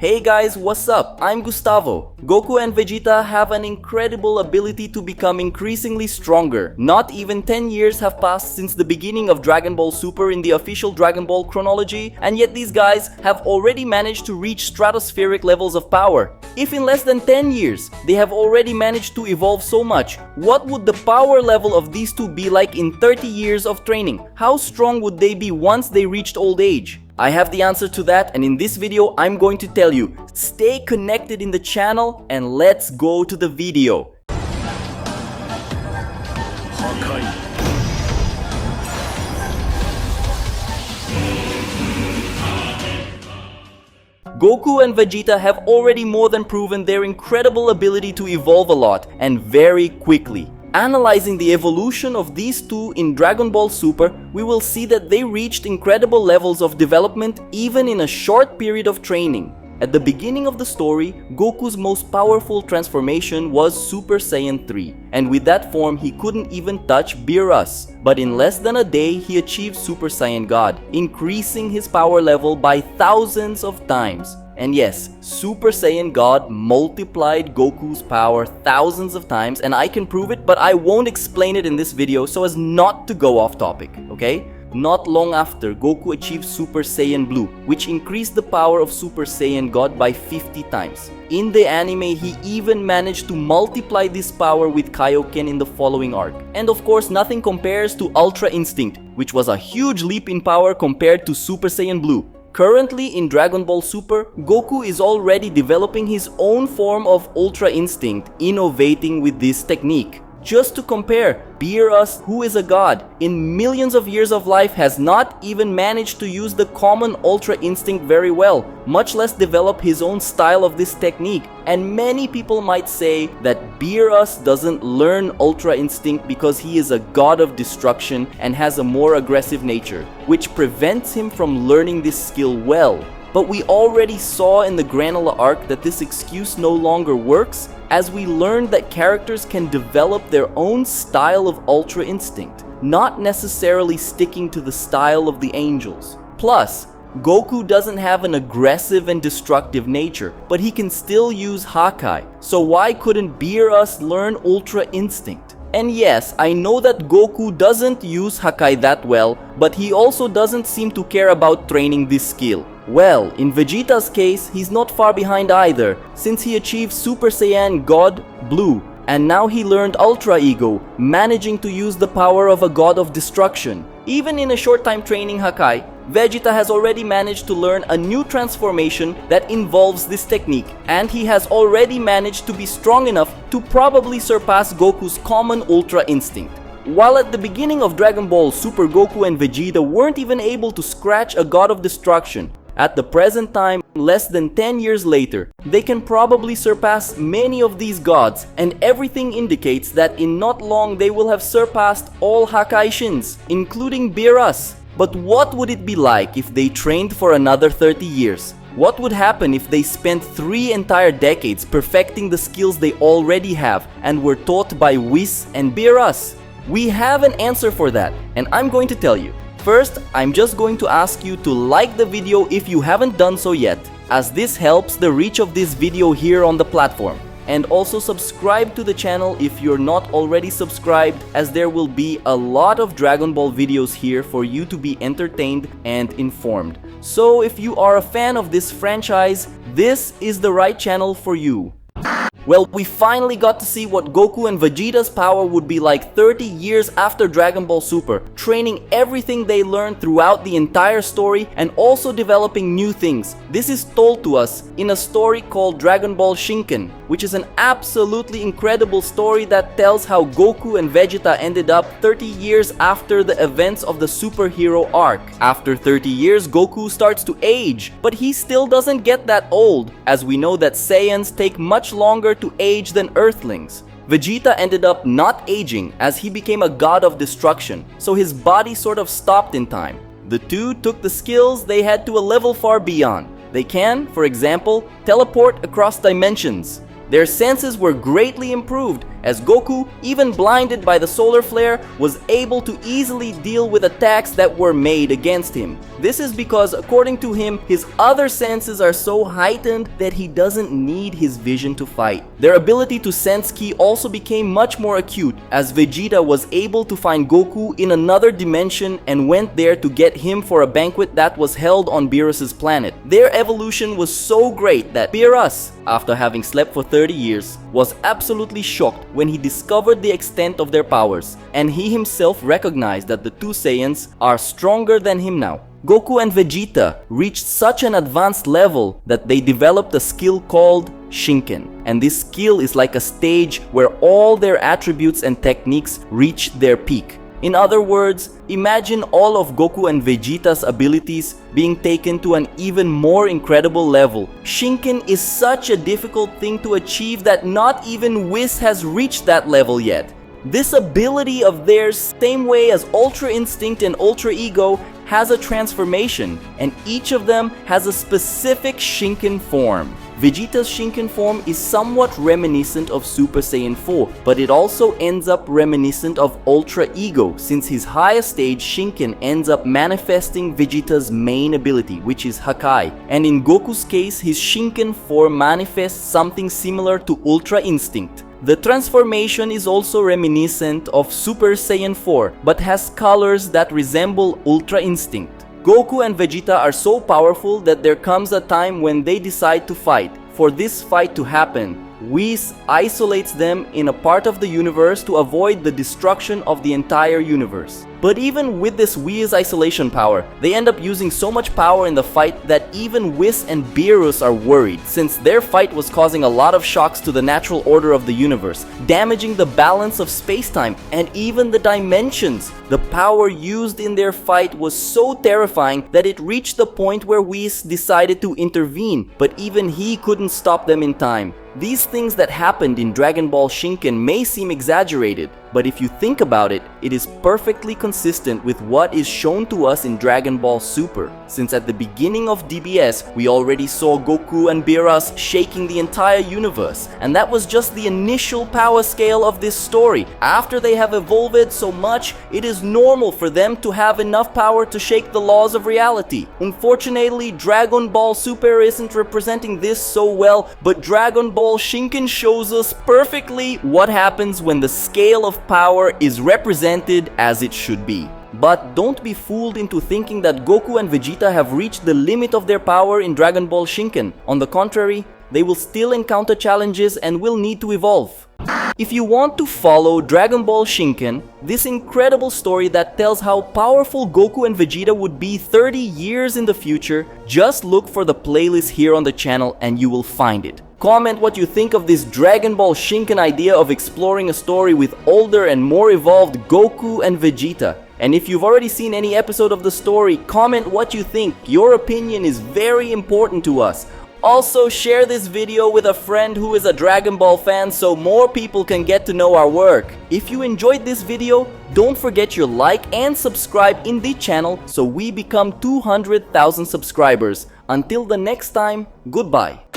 Hey guys, what's up? I'm Gustavo. Goku and Vegeta have an incredible ability to become increasingly stronger. Not even 10 years have passed since the beginning of Dragon Ball Super in the official Dragon Ball chronology, and yet these guys have already managed to reach stratospheric levels of power. If in less than 10 years they have already managed to evolve so much, what would the power level of these two be like in 30 years of training? How strong would they be once they reached old age? I have the answer to that, and in this video I'm going to tell you. Stay connected in the channel and let's go to the video. Goku and Vegeta have already more than proven their incredible ability to evolve a lot, and very quickly. Analyzing the evolution of these two in Dragon Ball Super, we will see that they reached incredible levels of development even in a short period of training. At the beginning of the story, Goku's most powerful transformation was Super Saiyan 3, and with that form he couldn't even touch Beerus. But in less than a day he achieved Super Saiyan God, increasing his power level by thousands of times. And yes, Super Saiyan God multiplied Goku's power thousands of times, and I can prove it, but I won't explain it in this video so as not to go off topic, okay? Not long after, Goku achieved Super Saiyan Blue, which increased the power of Super Saiyan God by 50 times. In the anime, he even managed to multiply this power with Kaioken in the following arc. And of course, nothing compares to Ultra Instinct, which was a huge leap in power compared to Super Saiyan Blue. Currently in Dragon Ball Super, Goku is already developing his own form of Ultra Instinct, innovating with this technique. Just to compare, Beerus, who is a god, in millions of years of life has not even managed to use the common Ultra Instinct very well, much less develop his own style of this technique. And many people might say that Beerus doesn't learn Ultra Instinct because he is a god of destruction and has a more aggressive nature, which prevents him from learning this skill well. But we already saw in the Granola arc that this excuse no longer works, as we learned that characters can develop their own style of Ultra Instinct, not necessarily sticking to the style of the angels. Plus, Goku doesn't have an aggressive and destructive nature, but he can still use Hakai, so why couldn't Beerus learn Ultra Instinct? And yes, I know that Goku doesn't use Hakai that well, but he also doesn't seem to care about training this skill. Well, in Vegeta's case, he's not far behind either, since he achieved Super Saiyan God Blue, and now he learned Ultra Ego, managing to use the power of a god of destruction. Even in a short time training Hakai, Vegeta has already managed to learn a new transformation that involves this technique, and he has already managed to be strong enough to probably surpass Goku's common Ultra Instinct. While at the beginning of Dragon Ball Super, Goku and Vegeta weren't even able to scratch a god of destruction, at the present time, less than 10 years later, they can probably surpass many of these gods, and everything indicates that in not long they will have surpassed all Hakai Shins, including Beerus. But what would it be like if they trained for another 30 years? What would happen if they spent 3 entire decades perfecting the skills they already have and were taught by Whis and Beerus? We have an answer for that, and I'm going to tell you. First, I'm just going to ask you to like the video if you haven't done so yet, as this helps the reach of this video here on the platform. And also subscribe to the channel if you're not already subscribed, as there will be a lot of Dragon Ball videos here for you to be entertained and informed. So if you are a fan of this franchise, this is the right channel for you. Well, we finally got to see what Goku and Vegeta's power would be like 30 years after Dragon Ball Super, training everything they learned throughout the entire story and also developing new things. This is told to us in a story called Dragon Ball Shinken, which is an absolutely incredible story that tells how Goku and Vegeta ended up 30 years after the events of the superhero arc. After 30 years, Goku starts to age, but he still doesn't get that old, as we know that Saiyans take much longer to age than Earthlings. Vegeta ended up not aging as he became a god of destruction, so his body sort of stopped in time. The two took the skills they had to a level far beyond. They can, for example, teleport across dimensions. Their senses were greatly improved, as Goku, even blinded by the solar flare, was able to easily deal with attacks that were made against him. This is because, according to him, his other senses are so heightened that he doesn't need his vision to fight. Their ability to sense ki also became much more acute, as Vegeta was able to find Goku in another dimension and went there to get him for a banquet that was held on Beerus's planet. Their evolution was so great that Beerus, after having slept for 30 years, was absolutely shocked when he discovered the extent of their powers, and he himself recognized that the two Saiyans are stronger than him now. Goku and Vegeta reached such an advanced level that they developed a skill called Shinken, and this skill is like a stage where all their attributes and techniques reach their peak. In other words, imagine all of Goku and Vegeta's abilities being taken to an even more incredible level. Shinken is such a difficult thing to achieve that not even Whis has reached that level yet. This ability of theirs, same way as Ultra Instinct and Ultra Ego, has a transformation, and each of them has a specific Shinken form. Vegeta's Shinken form is somewhat reminiscent of Super Saiyan 4, but it also ends up reminiscent of Ultra Ego, since his highest stage Shinken ends up manifesting Vegeta's main ability, which is Hakai, and in Goku's case, his Shinken form manifests something similar to Ultra Instinct. The transformation is also reminiscent of Super Saiyan 4, but has colors that resemble Ultra Instinct. Goku and Vegeta are so powerful that there comes a time when they decide to fight. For this fight to happen, Whis isolates them in a part of the universe to avoid the destruction of the entire universe. But even with this Whis isolation power, they end up using so much power in the fight that even Whis and Beerus are worried, since their fight was causing a lot of shocks to the natural order of the universe, damaging the balance of space-time and even the dimensions. The power used in their fight was so terrifying that it reached the point where Whis decided to intervene, but even he couldn't stop them in time. These things that happened in Dragon Ball Shinken may seem exaggerated, but if you think about it, it is perfectly consistent with what is shown to us in Dragon Ball Super, since at the beginning of DBS, we already saw Goku and Beerus shaking the entire universe, and that was just the initial power scale of this story. After they have evolved so much, it is normal for them to have enough power to shake the laws of reality. Unfortunately, Dragon Ball Super isn't representing this so well, but Dragon Ball Shinken shows us perfectly what happens when the scale of power is represented as it should be. But don't be fooled into thinking that Goku and Vegeta have reached the limit of their power in Dragon Ball Shinken. On the contrary, they will still encounter challenges and will need to evolve. If you want to follow Dragon Ball Shinken, this incredible story that tells how powerful Goku and Vegeta would be 30 years in the future, just look for the playlist here on the channel and you will find it. Comment what you think of this Dragon Ball Shinken idea of exploring a story with older and more evolved Goku and Vegeta. And if you've already seen any episode of the story, comment what you think. Your opinion is very important to us. Also, share this video with a friend who is a Dragon Ball fan so more people can get to know our work. If you enjoyed this video, don't forget your like and subscribe in the channel so we become 200,000 subscribers. Until the next time, goodbye.